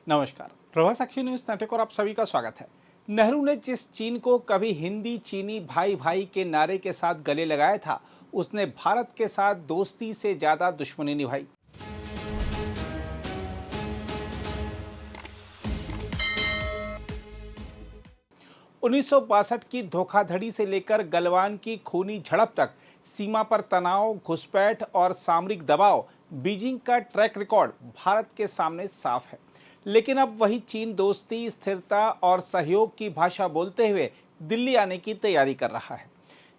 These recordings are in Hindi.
नमस्कार। प्रभा साक्षी न्यूज नेटवर्क और आप सभी का स्वागत है। नेहरू ने जिस चीन को कभी हिंदी चीनी भाई भाई के नारे के साथ गले लगाया था, उसने भारत के साथ दोस्ती से ज्यादा दुश्मनी निभाई। 1962 की धोखाधड़ी से लेकर गलवान की खूनी झड़प तक सीमा पर तनाव, घुसपैठ और सामरिक दबाव, बीजिंग का ट्रैक रिकॉर्ड भारत के सामने साफ है। लेकिन अब वही चीन दोस्ती, स्थिरता और सहयोग की भाषा बोलते हुए दिल्ली आने की तैयारी कर रहा है।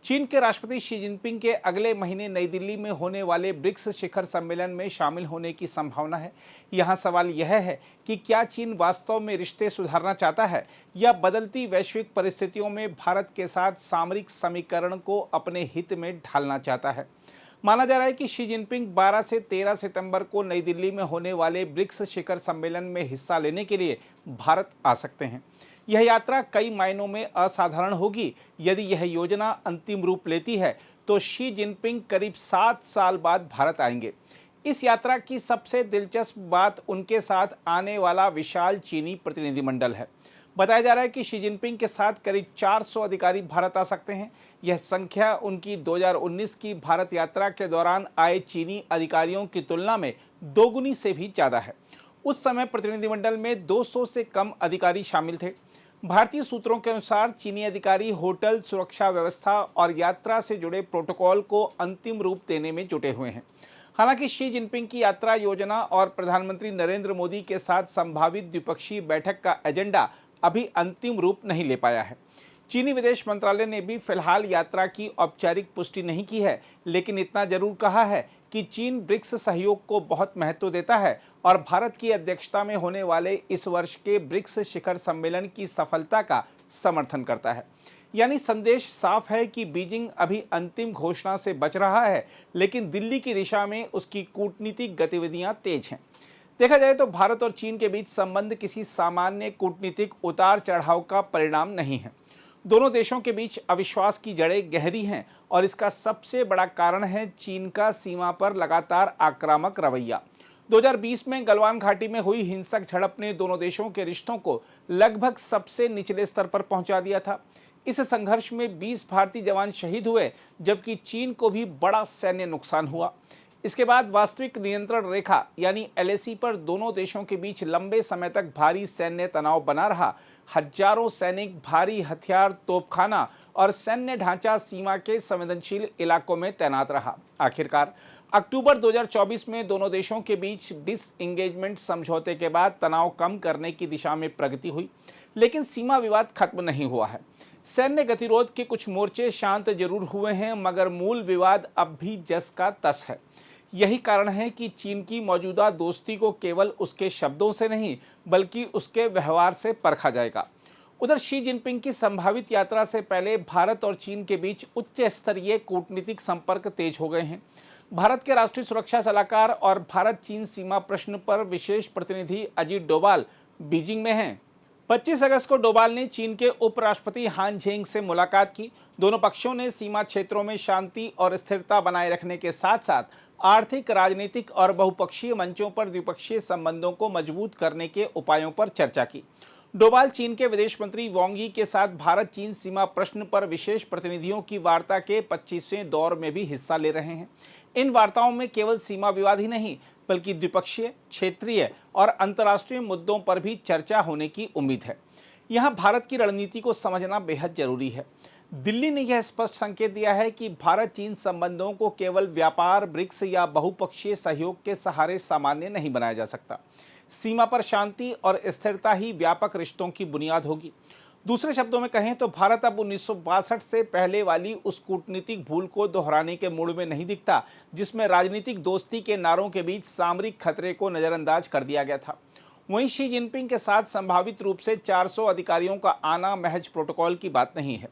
चीन के राष्ट्रपति शी जिनपिंग के अगले महीने नई दिल्ली में होने वाले ब्रिक्स शिखर सम्मेलन में शामिल होने की संभावना है। यहाँ सवाल यह है कि क्या चीन वास्तव में रिश्ते सुधारना चाहता है या बदलती वैश्विक परिस्थितियों में भारत के साथ सामरिक समीकरण को अपने हित में ढालना चाहता है। माना जा रहा है कि शी जिनपिंग 12 से 13 सितंबर को नई दिल्ली में होने वाले ब्रिक्स शिखर सम्मेलन में हिस्सा लेने के लिए भारत आ सकते हैं। यह यात्रा कई मायनों में असाधारण होगी। यदि यह योजना अंतिम रूप लेती है तो शी जिनपिंग करीब 7 साल बाद भारत आएंगे। इस यात्रा की सबसे दिलचस्प बात उनके साथ आने वाला विशाल चीनी प्रतिनिधिमंडल है। बताया जा रहा है कि शी जिनपिंग के साथ करीब 400 अधिकारी भारत आ सकते हैं। यह संख्या उनकी 2019 की भारत यात्रा के दौरान आए चीनी अधिकारियों की तुलना में दोगुनी से भी ज़्यादा है। उस समय प्रतिनिधिमंडल में 200 से कम अधिकारी शामिल थे। भारतीय सूत्रों के अनुसार चीनी अधिकारी होटल, सुरक्षा व्यवस्था और यात्रा से जुड़े प्रोटोकॉल को अंतिम रूप देने में जुटे हुए हैं। हालांकि शी जिनपिंग की यात्रा योजना और प्रधानमंत्री नरेंद्र मोदी के साथ संभावित द्विपक्षीय बैठक का एजेंडा अभी अंतिम रूप नहीं ले पाया है। चीनी विदेश मंत्रालय ने भी फिलहाल यात्रा की औपचारिक पुष्टि नहीं की है, लेकिन इतना जरूर कहा है कि चीन ब्रिक्स सहयोग को बहुत महत्व देता है और भारत की अध्यक्षता में होने वाले इस वर्ष के ब्रिक्स शिखर सम्मेलन की सफलता का समर्थन करता है। यानी संदेश साफ है कि बीजिंग अभी अंतिम घोषणा से बच रहा है, लेकिन दिल्ली की दिशा में उसकी कूटनीतिक गतिविधियां तेज हैं। देखा जाए तो भारत और चीन के बीच संबंध किसी सामान्य कूटनीतिक उतार चढ़ाव का परिणाम नहीं है। दोनों देशों के बीच अविश्वास की जड़ें गहरी हैं और इसका सबसे बड़ा कारण है चीन का सीमा पर लगातार आक्रामक रवैया। 2020 में गलवान घाटी में हुई हिंसक झड़प ने दोनों देशों के रिश्तों को लगभग सबसे निचले स्तर पर पहुंचा दिया था। इस संघर्ष में 20 भारतीय जवान शहीद हुए, जबकि चीन को भी बड़ा सैन्य नुकसान हुआ। इसके बाद वास्तविक नियंत्रण रेखा यानी एलएसी पर दोनों देशों के बीच लंबे समय तक भारी सैन्य तनाव बना रहा। हजारों सैनिक, भारी हथियार, तोपखाना और सैन्य ढांचा सीमा के संवेदनशील इलाकों में तैनात रहा। आखिरकार अक्टूबर 2024 में दोनों देशों के बीच डिसएंगेजमेंट समझौते के बाद तनाव कम करने की दिशा में प्रगति हुई, लेकिन सीमा विवाद खत्म नहीं हुआ है। सैन्य गतिरोध के कुछ मोर्चे शांत जरूर हुए हैं, मगर मूल विवाद अब भी जस का तस है। यही कारण है कि चीन की मौजूदा दोस्ती को केवल उसके शब्दों से नहीं, बल्कि उसके व्यवहार से परखा जाएगा। उधर शी जिनपिंग की संभावित यात्रा से पहले भारत और चीन के बीच उच्च स्तरीय कूटनीतिक संपर्क तेज हो गए हैं। भारत के राष्ट्रीय सुरक्षा सलाहकार और भारत चीन सीमा प्रश्न पर विशेष प्रतिनिधि अजीत डोभाल बीजिंग में हैं। 25 अगस्त को डोभाल ने चीन के उपराष्ट्रपति हान झेंग से मुलाकात की। दोनों पक्षों ने सीमा क्षेत्रों में शांति और स्थिरता बनाए रखने के साथ साथ आर्थिक, राजनीतिक और बहुपक्षीय मंचों पर द्विपक्षीय संबंधों को मजबूत करने के उपायों पर चर्चा की। डोभाल चीन के विदेश मंत्री वांग यी के साथ भारत चीन सीमा प्रश्न पर विशेष प्रतिनिधियों की वार्ता के 25वें दौर में भी हिस्सा ले रहे हैं। इन वार्ताओं में केवल सीमा विवाद ही नहीं, बल्कि द्विपक्षीय, क्षेत्रीय और अंतर्राष्ट्रीय मुद्दों पर भी चर्चा होने की उम्मीद है। यहाँ भारत की रणनीति को समझना बेहद जरूरी है। दिल्ली ने यह स्पष्ट संकेत दिया है कि भारत चीन संबंधों को केवल व्यापार, ब्रिक्स या बहुपक्षीय सहयोग के सहारे सामान्य नहीं बनाया जा सकता। सीमा पर शांति और स्थिरता ही व्यापक रिश्तों की बुनियाद होगी। दूसरे शब्दों में कहें तो भारत अब 1962 से पहले वाली उस कूटनीतिक भूल को दोहराने के मूड में नहीं दिखता, जिसमें राजनीतिक दोस्ती के नारों के बीच सामरिक खतरे को नजरअंदाज कर दिया गया था। वहीं शी जिनपिंग के साथ संभावित रूप से 400 अधिकारियों का आना महज प्रोटोकॉल की बात नहीं है।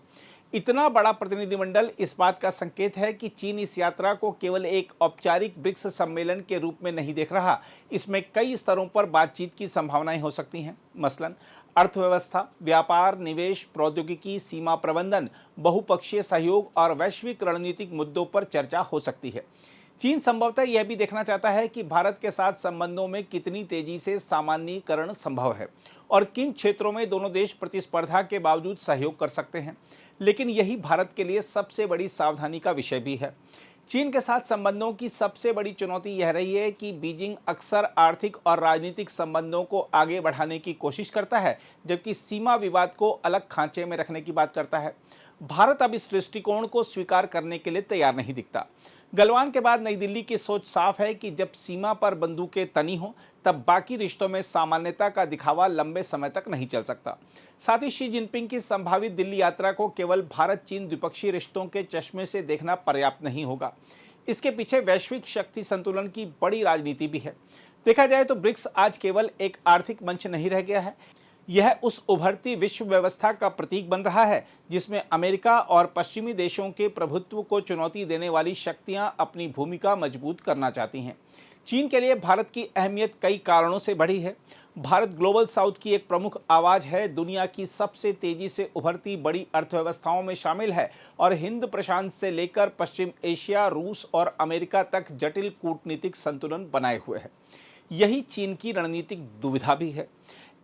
इतना बड़ा प्रतिनिधिमंडल इस बात का संकेत है कि चीन इस यात्रा को केवल एक औपचारिक ब्रिक्स सम्मेलन के रूप में नहीं देख रहा। इसमें कई स्तरों पर बातचीत की संभावनाएं हो सकती हैं। मसलन अर्थव्यवस्था, व्यापार, निवेश, प्रौद्योगिकी, सीमा प्रबंधन, बहुपक्षीय सहयोग और वैश्विक रणनीतिक मुद्दों पर चर्चा हो सकती है। चीन संभवतः यह भी देखना चाहता है कि भारत के साथ संबंधों में कितनी तेजी से सामान्यीकरण संभव है और किन क्षेत्रों में दोनों देश प्रतिस्पर्धा के बावजूद सहयोग कर सकते हैं। लेकिन यही भारत के लिए सबसे बड़ी सावधानी का विषय भी है। चीन के साथ संबंधों की सबसे बड़ी चुनौती यह रही है कि बीजिंग अक्सर आर्थिक और राजनीतिक संबंधों को आगे बढ़ाने की कोशिश करता है, जबकि सीमा विवाद को अलग खांचे में रखने की बात करता है। भारत अब इस दृष्टिकोण को स्वीकार करने के लिए तैयार नहीं दिखता। गलवान के बाद नई दिल्ली की सोच साफ है कि जब सीमा पर बंदूकें तनी हों, तब बाकी रिश्तों में सामान्यता का दिखावा लंबे समय तक नहीं चल सकता। साथ ही शी जिनपिंग की संभावित दिल्ली यात्रा को केवल भारत चीन द्विपक्षीय रिश्तों के चश्मे से देखना पर्याप्त नहीं होगा। इसके पीछे वैश्विक शक्ति संतुलन की बड़ी राजनीति भी है। देखा जाए तो ब्रिक्स आज केवल एक आर्थिक मंच नहीं रह गया है, यह उस उभरती विश्व व्यवस्था का प्रतीक बन रहा है जिसमें अमेरिका और पश्चिमी देशों के प्रभुत्व को चुनौती देने वाली शक्तियां अपनी भूमिका मजबूत करना चाहती हैं। चीन के लिए भारत की अहमियत कई कारणों से बढ़ी है। भारत ग्लोबल साउथ की एक प्रमुख आवाज है, दुनिया की सबसे तेजी से उभरती बड़ी अर्थव्यवस्थाओं में शामिल है और हिंद प्रशांत से लेकर पश्चिम एशिया, रूस और अमेरिका तक जटिल कूटनीतिक संतुलन बनाए हुए है। यही चीन की रणनीतिक दुविधा भी है।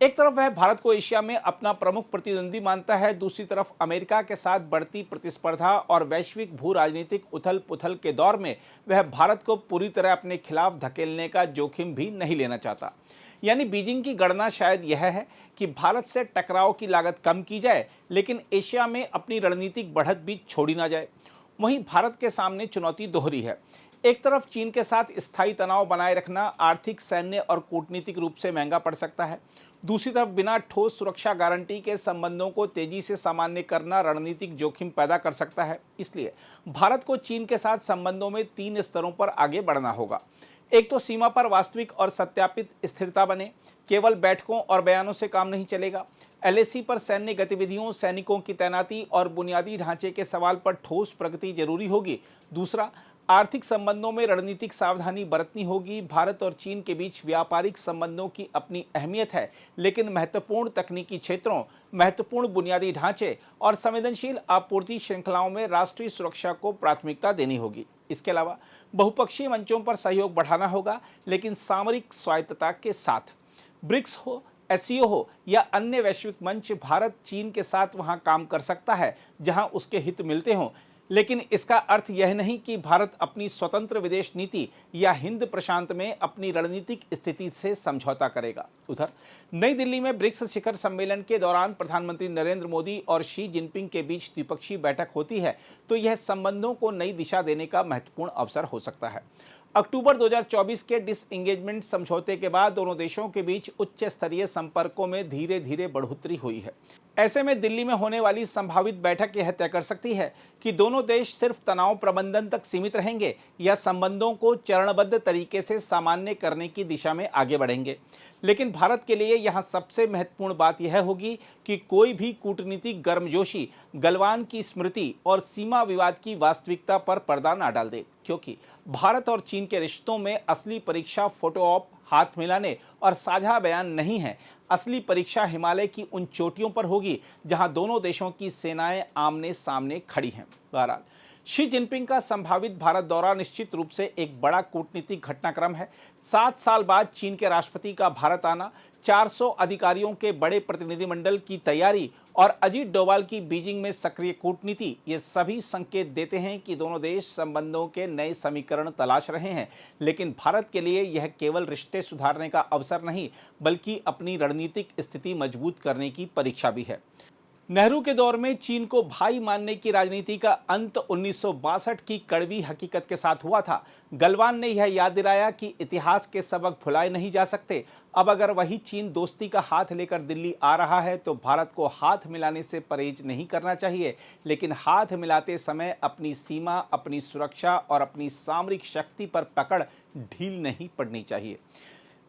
एक तरफ वह भारत को एशिया में अपना प्रमुख प्रतिद्वंदी मानता है, दूसरी तरफ अमेरिका के साथ बढ़ती प्रतिस्पर्धा और वैश्विक भू राजनीतिक उथल पुथल के दौर में वह भारत को पूरी तरह अपने खिलाफ धकेलने का जोखिम भी नहीं लेना चाहता। यानी बीजिंग की गणना शायद यह है कि भारत से टकराव की लागत कम की जाए, लेकिन एशिया में अपनी रणनीतिक बढ़त भी छोड़ी ना जाए। वहीं भारत के सामने चुनौती दोहरी है। एक तरफ चीन के साथ स्थायी तनाव बनाए रखना आर्थिक, सैन्य और कूटनीतिक रूप से महंगा पड़ सकता है। दूसरी तरफ बिना ठोस सुरक्षा गारंटी के संबंधों को तेजी से सामान्य करना रणनीतिक जोखिम पैदा कर सकता है। इसलिए भारत को चीन के साथ संबंधों में 3 स्तरों पर आगे बढ़ना होगा। एक तो सीमा पर वास्तविक और सत्यापित स्थिरता बने, केवल बैठकों और बयानों से काम नहीं चलेगा। एलएसी पर सैन्य गतिविधियों, सैनिकों की तैनाती और बुनियादी ढांचे के सवाल पर ठोस प्रगति जरूरी होगी। दूसरा, आर्थिक संबंधों में रणनीतिक सावधानी बरतनी होगी। भारत और चीन के बीच व्यापारिक संबंधों की अपनी अहमियत है, लेकिन महत्वपूर्ण तकनीकी क्षेत्रों, महत्वपूर्ण बुनियादी ढांचे और संवेदनशील आपूर्ति श्रृंखलाओं में राष्ट्रीय सुरक्षा को प्राथमिकता देनी होगी। इसके अलावा बहुपक्षीय मंचों पर सहयोग बढ़ाना होगा, लेकिन सामरिक स्वायत्तता के साथ। ब्रिक्स हो, एससीओ हो या अन्य वैश्विक मंच, भारत चीन के साथ वहां काम कर सकता है जहां उसके हित मिलते हों, लेकिन इसका अर्थ यह नहीं कि भारत अपनी स्वतंत्र विदेश नीति या हिंद प्रशांत में अपनी रणनीतिक स्थिति से समझौता करेगा। उधर नई दिल्ली में ब्रिक्स शिखर सम्मेलन के दौरान प्रधानमंत्री नरेंद्र मोदी और शी जिनपिंग के बीच द्विपक्षीय बैठक होती है, तो यह संबंधों को नई दिशा देने का महत्वपूर्ण अवसर हो सकता है। अक्टूबर 2024 के डिसएंगेजमेंट समझौते के बाद दोनों देशों के बीच उच्च स्तरीय संपर्कों में धीरे धीरे बढ़ोतरी हुई है। ऐसे में दिल्ली में होने वाली संभावित बैठक यह तय कर सकती है कि दोनों देश सिर्फ तनाव प्रबंधन तक सीमित रहेंगे या संबंधों को चरणबद्ध तरीके से सामान्य करने की दिशा में आगे बढ़ेंगे। लेकिन भारत के लिए यहाँ सबसे महत्वपूर्ण बात यह होगी कि कोई भी कूटनीतिक गर्मजोशी गलवान की स्मृति और सीमा विवाद की वास्तविकता पर पर्दा न डाल दे, क्योंकि भारत और चीन के रिश्तों में असली परीक्षा फोटो ऑप, हाथ मिलाने और साझा बयान नहीं है। असली परीक्षा हिमालय की उन चोटियों पर होगी जहां दोनों देशों की सेनाएं आमने सामने खड़ी हैं। बहरहाल शी जिनपिंग का संभावित भारत दौरा निश्चित रूप से एक बड़ा कूटनीतिक घटनाक्रम है। 7 साल बाद चीन के राष्ट्रपति का भारत आना, 400 अधिकारियों के बड़े प्रतिनिधिमंडल की तैयारी और अजीत डोभाल की बीजिंग में सक्रिय कूटनीति, ये सभी संकेत देते हैं कि दोनों देश संबंधों के नए समीकरण तलाश रहे हैं। लेकिन भारत के लिए यह केवल रिश्ते सुधारने का अवसर नहीं, बल्कि अपनी रणनीतिक स्थिति मजबूत करने की परीक्षा भी है। नेहरू के दौर में चीन को भाई मानने की राजनीति का अंत 1962 की कड़वी हकीकत के साथ हुआ था। गलवान ने यह याद दिलाया कि इतिहास के सबक भुलाए नहीं जा सकते। अब अगर वही चीन दोस्ती का हाथ लेकर दिल्ली आ रहा है, तो भारत को हाथ मिलाने से परहेज नहीं करना चाहिए, लेकिन हाथ मिलाते समय अपनी सीमा, अपनी सुरक्षा और अपनी सामरिक शक्ति पर पकड़ ढील नहीं पड़नी चाहिए।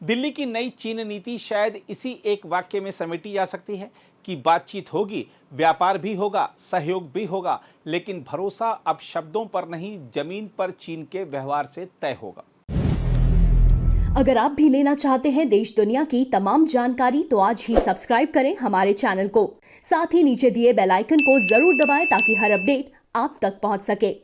दिल्ली की नई चीन नीति शायद इसी एक वाक्य में समेटी जा सकती है कि बातचीत होगी, व्यापार भी होगा, सहयोग भी होगा, लेकिन भरोसा अब शब्दों पर नहीं, जमीन पर चीन के व्यवहार से तय होगा। अगर आप भी लेना चाहते हैं देश दुनिया की तमाम जानकारी, तो आज ही सब्सक्राइब करें हमारे चैनल को। साथ ही नीचे दिए बेल आइकन को जरूर दबाएं ताकि हर अपडेट आप तक पहुंच सके।